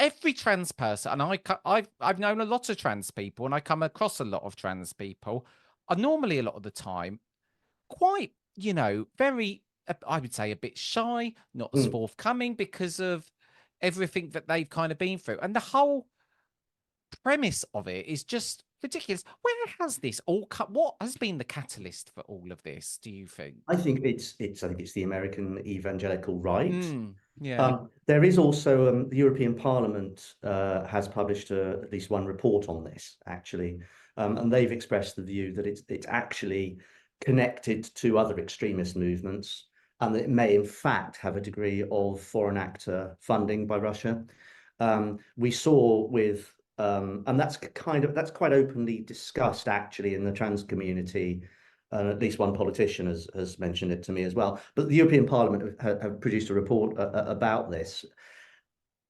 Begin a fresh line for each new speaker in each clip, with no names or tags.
every trans person, and I've known a lot of trans people, and I come across a lot of trans people, are normally a lot of the time quite, very, I would say, a bit shy, not as
Mm.
forthcoming because of everything that they've kind of been through. And the whole premise of it is just ridiculous. Where has this all come? What has been the catalyst for all of this, do you think?
I think it's the American evangelical right.
Yeah.
There is also the European Parliament has published at least one report on this, actually, and they've expressed the view that it's actually connected to other extremist movements, and that it may in fact have a degree of foreign actor funding by Russia. We saw with and that's quite openly discussed actually in the trans community. At least one politician has mentioned it to me as well. But the European Parliament have produced a report about this.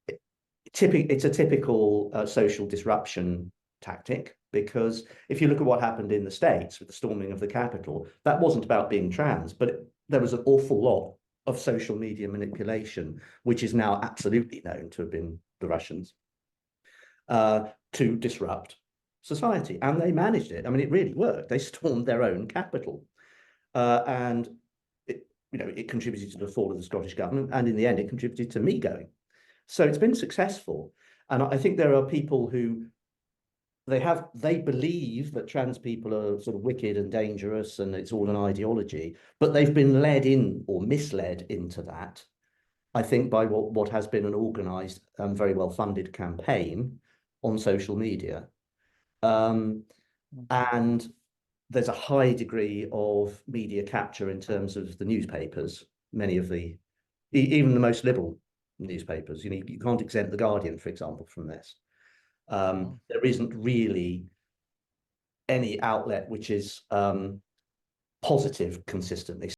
It's a typical social disruption tactic, because if you look at what happened in the States with the storming of the Capitol, that wasn't about being trans, but there was an awful lot of social media manipulation, which is now absolutely known to have been the Russians, to disrupt society. And they managed it. I mean, it really worked. They stormed their own capital. And it contributed to the fall of the Scottish government. And in the end, it contributed to me going. So it's been successful. And I think there are people who they believe that trans people are sort of wicked and dangerous and it's all an ideology, but they've been led in or misled into that, I think, by what has been an organized and very well funded campaign on social media. And there's a high degree of media capture in terms of the newspapers, many of even the most liberal newspapers. You can't exempt the Guardian, for example, from this. There isn't really any outlet which is positive consistently.